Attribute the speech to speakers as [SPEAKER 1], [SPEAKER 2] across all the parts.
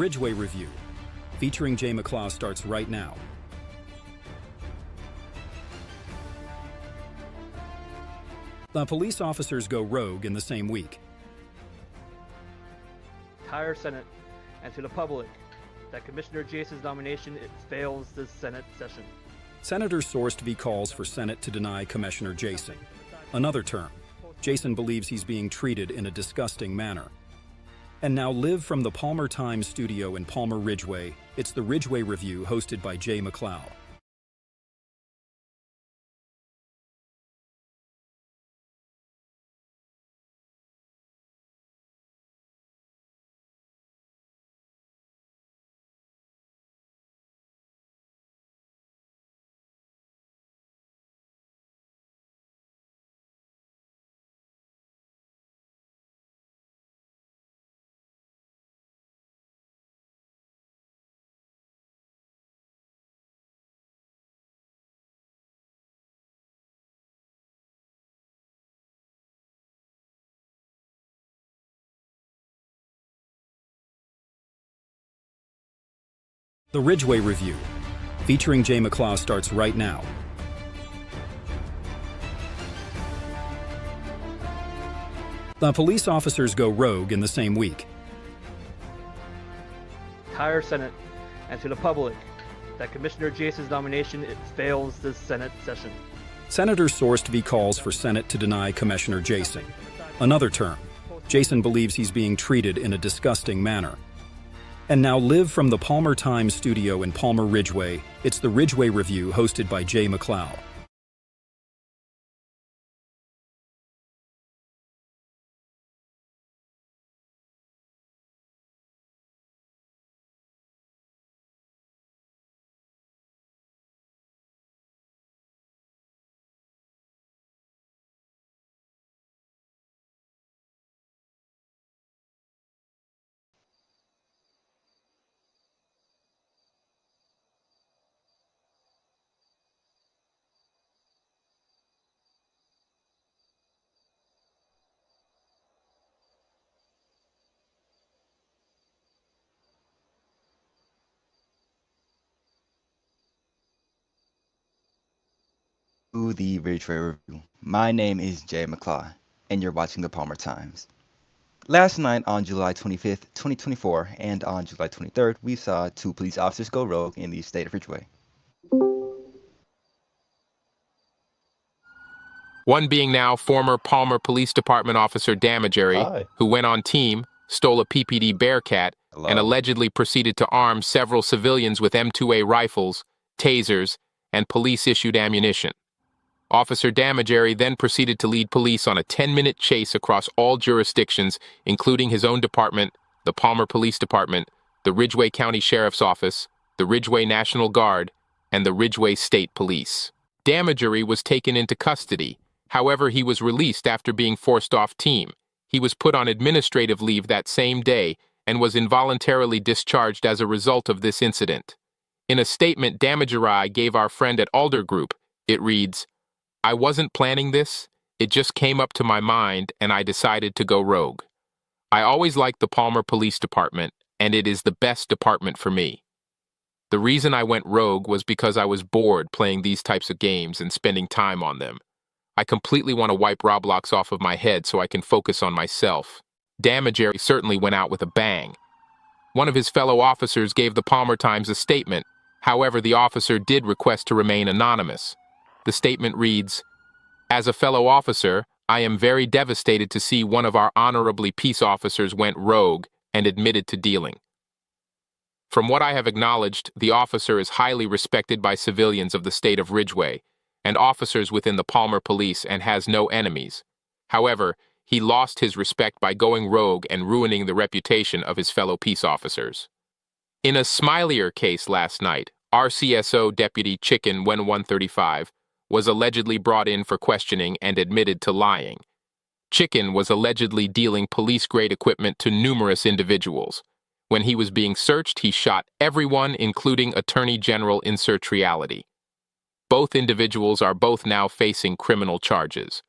[SPEAKER 1] Ridgeway Review, featuring Jay McClaw, starts right now. The police officers go rogue in the same week.
[SPEAKER 2] Entire Senate and to the public that Commissioner Jason's nomination fails this Senate session.
[SPEAKER 1] Senator sourced v. calls for Senate to deny Commissioner Jason another term. Jason believes he's being treated in a disgusting manner. And now live from the Palmer Times studio in Palmer Ridgeway, it's the Ridgeway Review hosted by Jay McClaw. The Ridgeway Review, featuring Jay McClaw, starts right now. The police officers go rogue in the same week.
[SPEAKER 2] Entire Senate and to the public that Commissioner Jason's nomination fails this Senate session.
[SPEAKER 1] Senator sourced v. calls for Senate to deny Commissioner Jason another term. Jason believes he's being treated in a disgusting manner. And now live from the Palmer Times studio in Palmer Ridgeway, it's the Ridgeway Review hosted by Jay McClaw.
[SPEAKER 3] To the Ridgeway Review. My name is Jay McClaw, and you're watching the Palmer Times. Last night on July 25th, 2024, and on July 23rd, we saw two police officers go rogue in the state of Ridgeway.
[SPEAKER 4] One being now former Palmer Police Department officer Damagery, who went on team, stole a PPD Bearcat, and allegedly proceeded to arm several civilians with M2A rifles, tasers, and police-issued ammunition. Officer Damagery then proceeded to lead police on a 10-minute chase across all jurisdictions, including his own department, the Palmer Police Department, the Ridgeway County Sheriff's Office, the Ridgeway National Guard, and the Ridgeway State Police. Damagery was taken into custody. However, he was released after being forced off team. He was put on administrative leave that same day and was involuntarily discharged as a result of this incident. In a statement Damagery gave our friend at Alder Group, it reads, "I wasn't planning this, it just came up to my mind and I decided to go rogue. I always liked the Palmer Police Department, and it is the best department for me. The reason I went rogue was because I was bored playing these types of games and spending time on them. I completely want to wipe Roblox off of my head so I can focus on myself." Damagery certainly went out with a bang. One of his fellow officers gave the Palmer Times a statement. However, the officer did request to remain anonymous. The statement reads, "As a fellow officer, I am very devastated to see one of our honorably peace officers went rogue and admitted to dealing. From what I have acknowledged, the officer is highly respected by civilians of the state of Ridgeway and officers within the Palmer Police and has no enemies. However, he lost his respect by going rogue and ruining the reputation of his fellow peace officers." In a smilier case last night, RCSO Deputy Chicken 1135 was allegedly brought in for questioning and admitted to lying. Chicken was allegedly dealing police-grade equipment to numerous individuals. When he was being searched, he shot everyone, including Attorney General Insert Reality. Both individuals are both now facing criminal charges.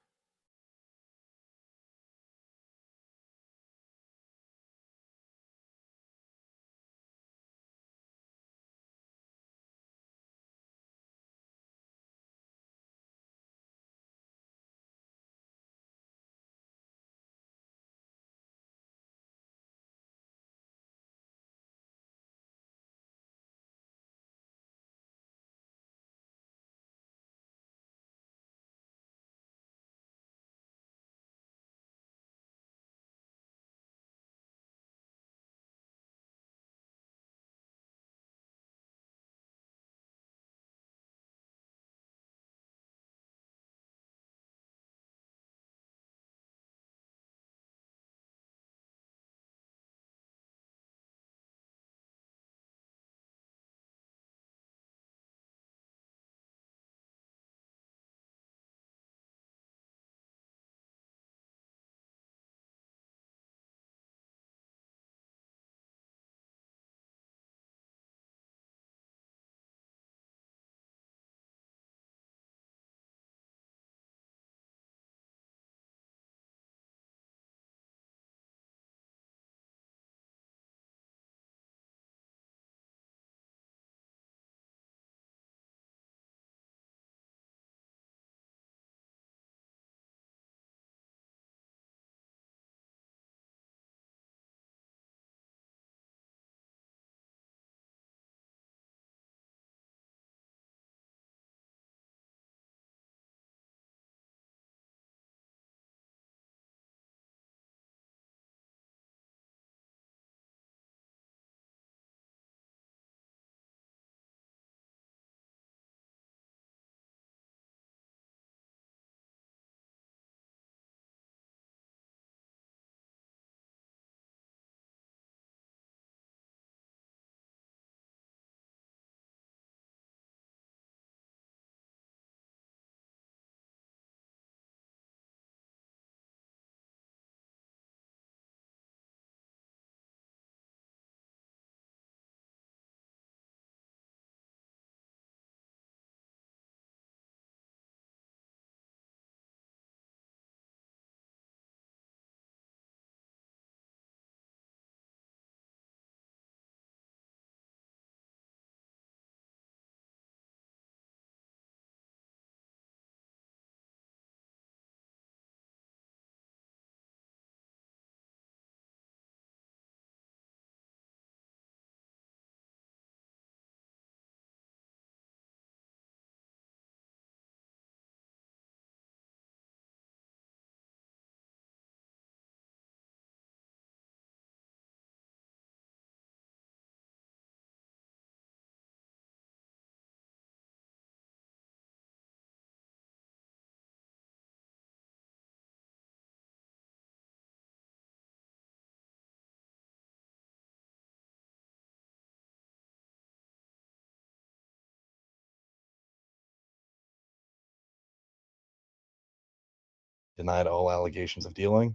[SPEAKER 5] denied all allegations of dealing.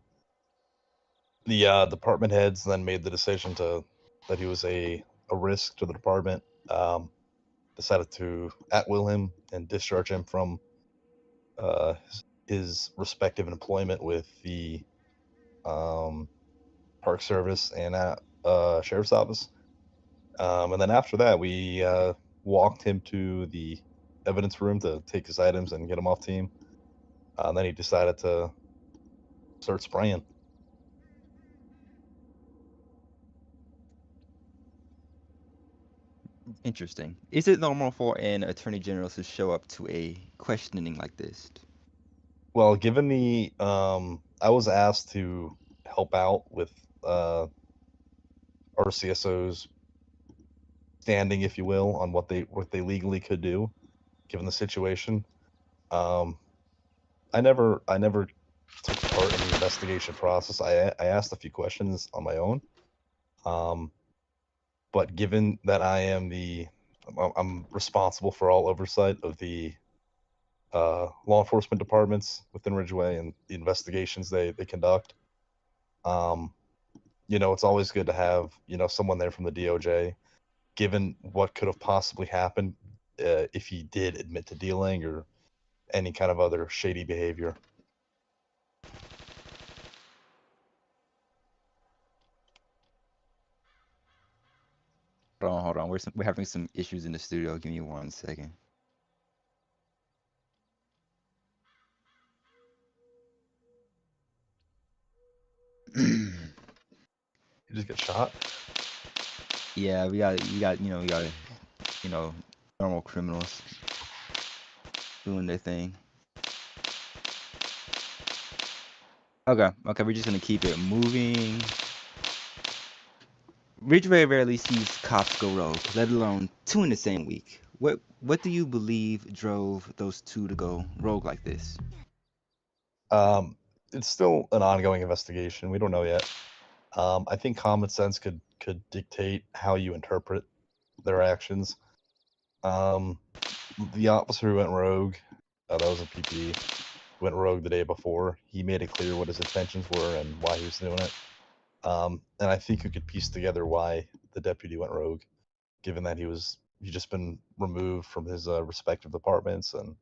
[SPEAKER 5] The department heads then made the decision that he was a risk to the department. Decided to at-will him and discharge him from his respective employment with the Park Service and Sheriff's Office. And then after that, we walked him to the evidence room to take his items and get him off team. And then he decided to start spraying.
[SPEAKER 3] Interesting. Is it normal for an attorney general to show up to a questioning like this?
[SPEAKER 5] Well, given the I was asked to help out with our CSO's standing, if you will, on what they legally could do, given the situation. I never took part in the investigation process. I asked a few questions on my own. But given that I'm responsible for all oversight of the law enforcement departments within Ridgeway and the investigations they conduct, it's always good to have, someone there from the DOJ, given what could have possibly happened if he did admit to dealing or any kind of other shady behavior.
[SPEAKER 3] Hold on. We're having some issues in the studio. Give me 1 second.
[SPEAKER 5] You just get shot?
[SPEAKER 3] Yeah, we got normal criminals doing their thing. Okay, we're just gonna keep it moving. Ridgeway rarely sees cops go rogue, let alone 2 in the same week. What do you believe drove those 2 to go rogue like this?
[SPEAKER 5] It's still an ongoing investigation. We don't know yet. I think common sense could dictate how you interpret their actions. The officer who went rogue, that was a PPD, went rogue the day before. He made it clear what his intentions were and why he was doing it. And I think you could piece together why the deputy went rogue, given that he's just been removed from his respective departments, and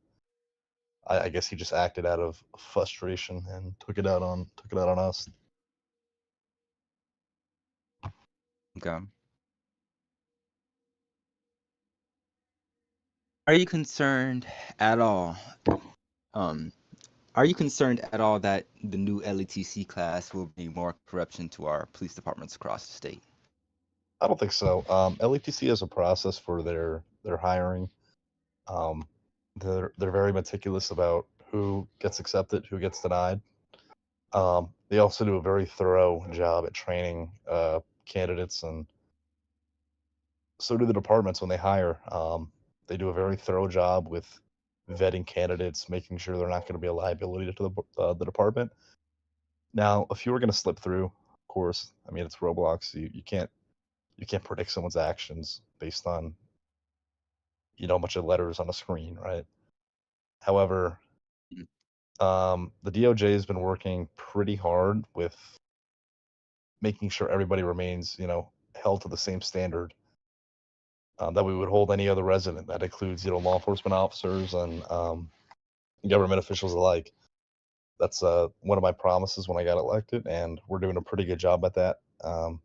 [SPEAKER 5] I guess he just acted out of frustration and took it out on us.
[SPEAKER 3] Okay. Are you concerned at all? Are you concerned at all that the new LETC class will bring more corruption to our police departments across the state?
[SPEAKER 5] I don't think so. LETC has a process for their hiring. They're very meticulous about who gets accepted, who gets denied. They also do a very thorough job at training candidates, and so do the departments when they hire. They do a very thorough job with vetting candidates, making sure they're not going to be a liability to the department. Now, if you were going to slip through, of course, I mean, it's Roblox. You can't predict someone's actions based on a bunch of letters on a screen, right? However, the DOJ has been working pretty hard with making sure everybody remains, held to the same standard that we would hold any other resident. That includes, law enforcement officers and government officials alike. That's one of my promises when I got elected, and we're doing a pretty good job at that. And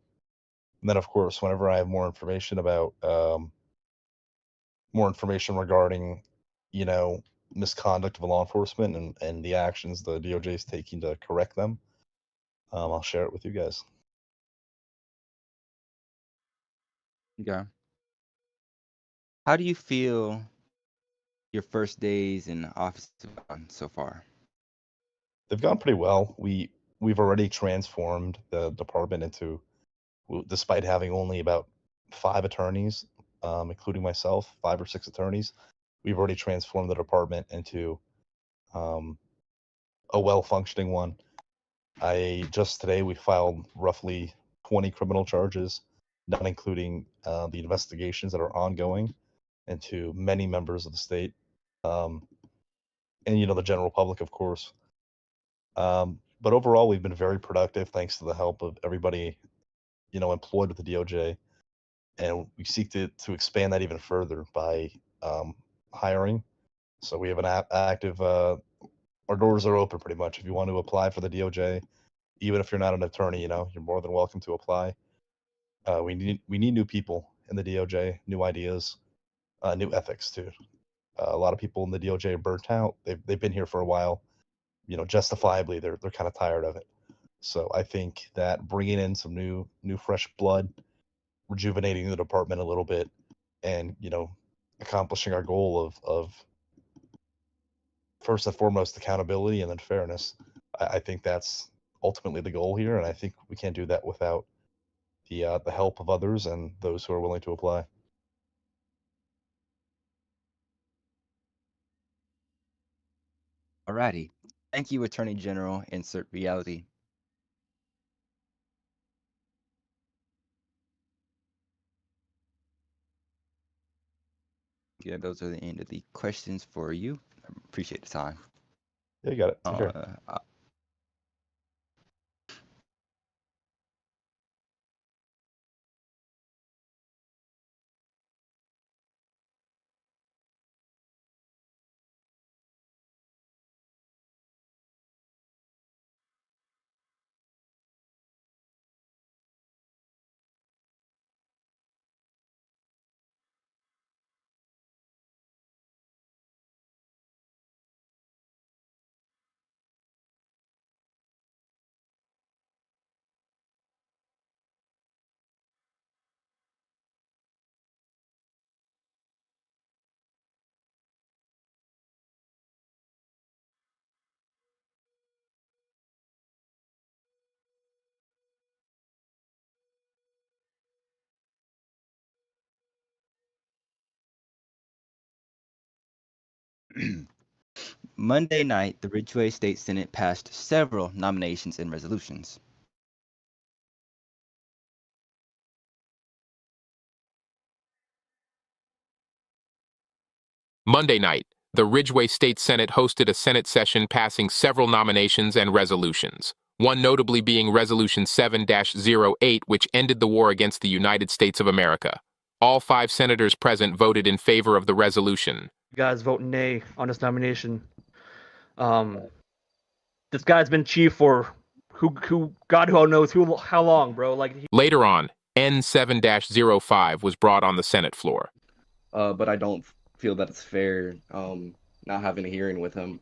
[SPEAKER 5] then, of course, whenever I have more information about regarding, misconduct of law enforcement and the actions the DOJ is taking to correct them, I'll share it with you guys.
[SPEAKER 3] Okay. How do you feel your first days in office have gone so far?
[SPEAKER 5] They've gone pretty well. We've already transformed the department into, despite having only about 5 attorneys, including myself, 5 or 6 attorneys, we've already transformed the department into a well-functioning one. Just today we filed roughly 20 criminal charges, not including the investigations that are ongoing into many members of the state, and the general public, of course. But overall, we've been very productive thanks to the help of everybody, employed with the DOJ, and we seek to expand that even further by hiring. So we have an active. Our doors are open pretty much. If you want to apply for the DOJ, even if you're not an attorney, you're more than welcome to apply. We need new people in the DOJ, new ideas, new ethics too. A lot of people in the DOJ are burnt out. They've been here for a while. Justifiably, they're kind of tired of it. So I think that bringing in some new fresh blood, rejuvenating the department a little bit, and accomplishing our goal of first and foremost accountability and then fairness. I think that's ultimately the goal here, and I think we can't do that without the help of others and those who are willing to apply.
[SPEAKER 3] Alrighty. Thank you, Attorney General. Insert reality. Yeah, those are the end of the questions for you. I appreciate the time.
[SPEAKER 5] Yeah, you got it. Take care.
[SPEAKER 3] Monday night, the Ridgeway State Senate passed several nominations and resolutions.
[SPEAKER 4] Monday night, the Ridgeway State Senate hosted a Senate session passing several nominations and resolutions, one notably being Resolution 7-08, which ended the war against the United States of America. All 5 senators present voted in favor of the resolution.
[SPEAKER 2] You guys vote nay on this nomination. This guy's been chief for God who knows how long, bro.
[SPEAKER 4] Later on, N7-05 was brought on the Senate floor.
[SPEAKER 6] But I don't feel that it's fair not having a hearing with him,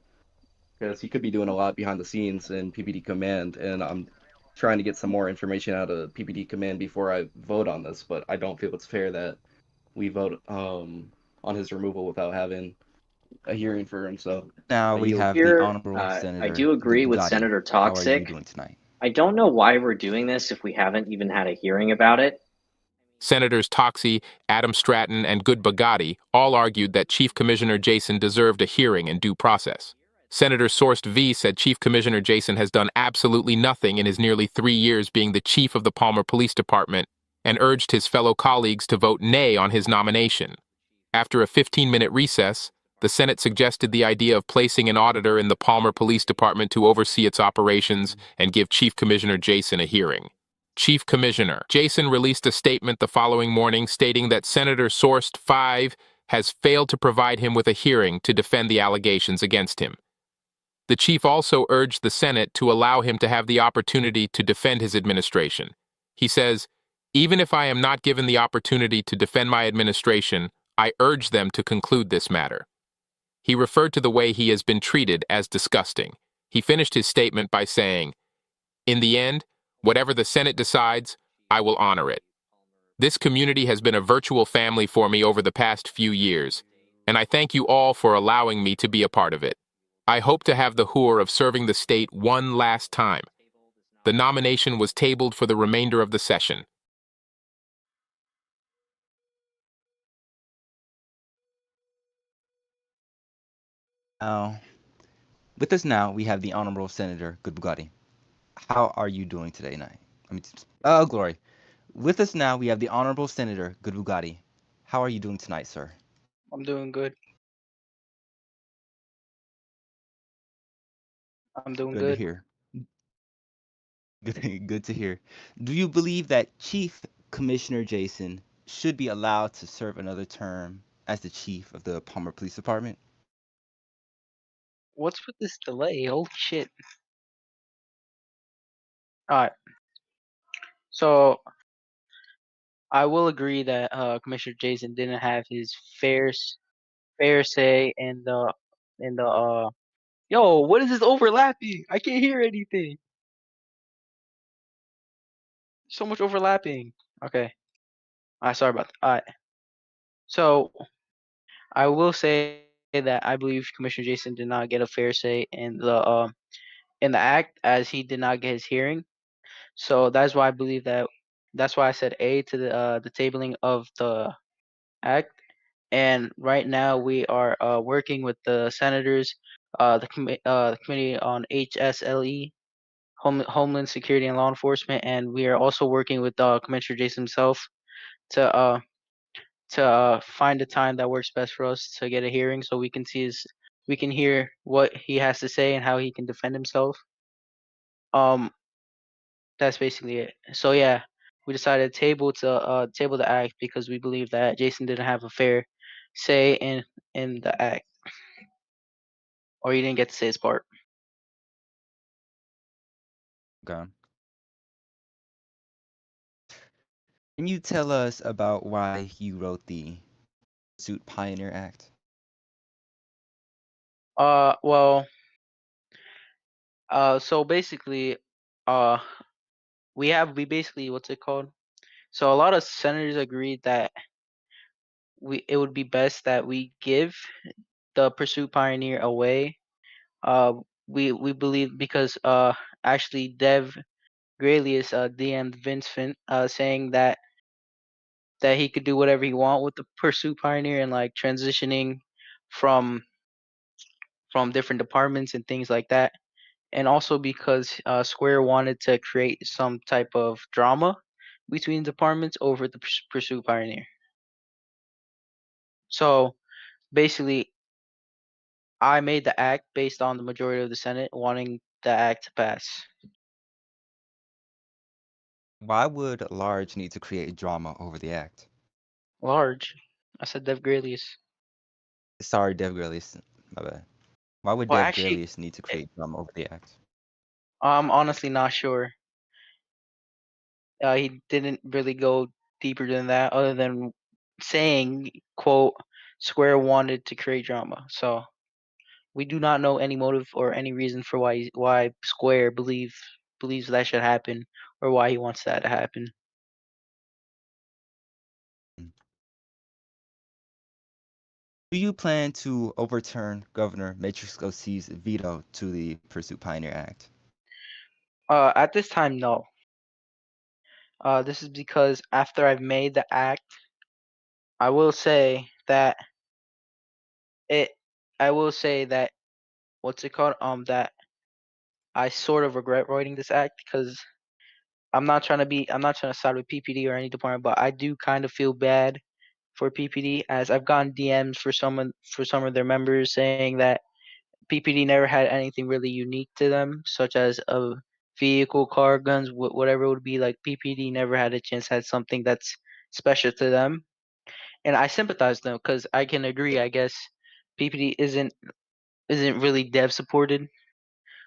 [SPEAKER 6] because he could be doing a lot behind the scenes in PPD Command, and I'm trying to get some more information out of PPD Command before I vote on this, but I don't feel it's fair that we vote on his removal without having a hearing for him. So
[SPEAKER 3] now we have the Honorable Senator.
[SPEAKER 7] I do agree with
[SPEAKER 3] Bugatti.
[SPEAKER 7] Senator Toxic.
[SPEAKER 3] How are you doing tonight?
[SPEAKER 7] I don't know why we're doing this if we haven't even had a hearing about it.
[SPEAKER 4] Senators Toxie, Adam Stratton, and Good Bugatti all argued that Chief Commissioner Jason deserved a hearing and due process. Senator Sourced V said Chief Commissioner Jason has done absolutely nothing in his nearly 3 years being the chief of the Palmer Police Department and urged his fellow colleagues to vote nay on his nomination. After a 15-minute recess, the Senate suggested the idea of placing an auditor in the Palmer Police Department to oversee its operations and give Chief Commissioner Jason a hearing. Chief Commissioner Jason released a statement the following morning stating that Senator Sourced 5 has failed to provide him with a hearing to defend the allegations against him. The chief also urged the Senate to allow him to have the opportunity to defend his administration. He says, "Even if I am not given the opportunity to defend my administration, I urge them to conclude this matter." He referred to the way he has been treated as disgusting. He finished his statement by saying, "In the end, whatever the Senate decides, I will honor it. This community has been a virtual family for me over the past few years, and I thank you all for allowing me to be a part of it. I hope to have the honor of serving the state one last time." The nomination was tabled for the remainder of the session.
[SPEAKER 3] With us now, we have the Honorable Senator Good Bugatti. How are you doing today, night? Glory. With us now, we have the Honorable Senator Good Bugatti. How are you doing tonight, sir?
[SPEAKER 8] I'm doing good. I'm doing
[SPEAKER 3] Good
[SPEAKER 8] good.
[SPEAKER 3] to hear. Good to hear. Do you believe that Chief Commissioner Jason should be allowed to serve another term as the chief of the Palmer Police Department?
[SPEAKER 8] What's with this delay? Holy shit. Alright. So I will agree that Commissioner Jason didn't have his fair say in the yo, what is this overlapping? I can't hear anything. So much overlapping. Okay. Sorry about that. Alright. So I will say that I believe Commissioner Jason did not get a fair say in the act, as he did not get his hearing. So that's why I said A to the tabling of the act. And right now we are working with the senators, the committee on HSLE, Homeland Security and Law Enforcement, and we are also working with Commissioner Jason himself to find a time that works best for us to get a hearing, so we can hear what he has to say and how he can defend himself. Um, that's basically it. So yeah, we decided to table the act because we believe that Jason didn't have a fair say in the act, or he didn't get to say his part.
[SPEAKER 3] Okay. Can you tell us about why you wrote the Suit Pioneer Act?
[SPEAKER 8] Well, so basically, uh, we basically, what's it called? So a lot of senators agreed that it would be best that we give the Pursuit Pioneer away. Uh, we believe because actually Dev Gralius DM'd Vince saying that he could do whatever he want with the Pursuit Pioneer and like transitioning from different departments and things like that. And also because Square wanted to create some type of drama between departments over the Pursuit Pioneer. So basically, I made the act based on the majority of the Senate wanting the act to pass.
[SPEAKER 3] Why would Large need to create drama over the act?
[SPEAKER 8] Large. I said Dev Gralius.
[SPEAKER 3] Sorry, Dev Gralius. My bad. Why would
[SPEAKER 8] Well,
[SPEAKER 3] Dev
[SPEAKER 8] actually,
[SPEAKER 3] Gralius need to create drama over the act?
[SPEAKER 8] I'm honestly not sure. He didn't really go deeper than that, other than saying, "quote Square wanted to create drama." So we do not know any motive or any reason for why Square believes that should happen, or why he wants that to happen.
[SPEAKER 3] Do you plan to overturn Governor Matrix OC's veto to the Pursuit Pioneer Act?
[SPEAKER 8] At this time, no. This is because after I've made the act, I will say that it. I will say that what's it called? That I sort of regret writing this act because I'm not trying to side with PPD or any department, but I do kind of feel bad for PPD, as I've gotten DMs for some of their members saying that PPD never had anything really unique to them, such as a vehicle, car, guns, whatever it would be. Like PPD never had a chance had something that's special to them, and I sympathize with them because I can agree. I guess PPD isn't really dev supported.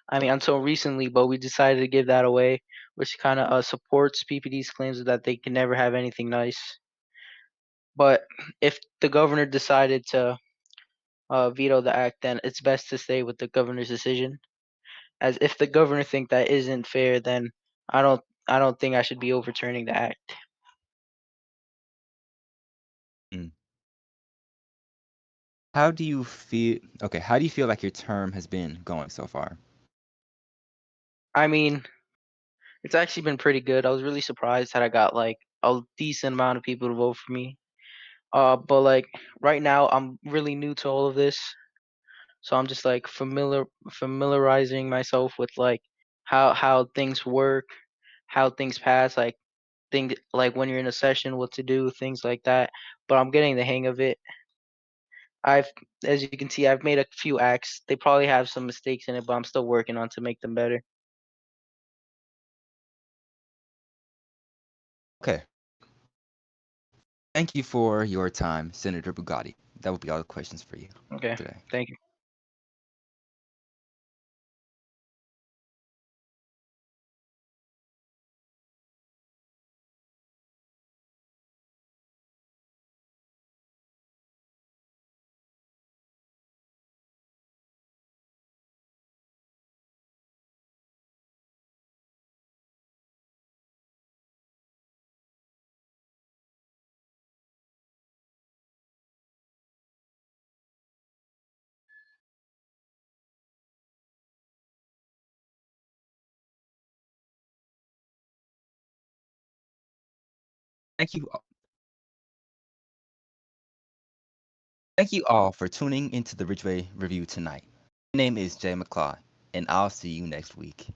[SPEAKER 8] I mean, until recently, but we decided to give that away, which kind of supports PPD's claims that they can never have anything nice. But if the governor decided to veto the act, then it's best to stay with the governor's decision. As if the governor think that isn't fair, then I don't think I should be overturning the act.
[SPEAKER 3] Mm. How do you feel? Okay, how do you feel like your term has been going so far?
[SPEAKER 8] I mean, it's actually been pretty good. I was really surprised that I got like a decent amount of people to vote for me. But like right now, I'm really new to all of this, so I'm just like familiarizing myself with like how things work, how things pass, like like when you're in a session, what to do, things like that. But I'm getting the hang of it. I've, as you can see, I've made a few acts. They probably have some mistakes in it, but I'm still working on to make them better.
[SPEAKER 3] Okay. Thank you for your time, Senator Bugatti. That will be all the questions for you
[SPEAKER 8] Okay.
[SPEAKER 3] today.
[SPEAKER 8] Thank you.
[SPEAKER 3] Thank you. Thank you all for tuning into the Ridgeway Review tonight. My name is Jay McClaw, and I'll see you next week.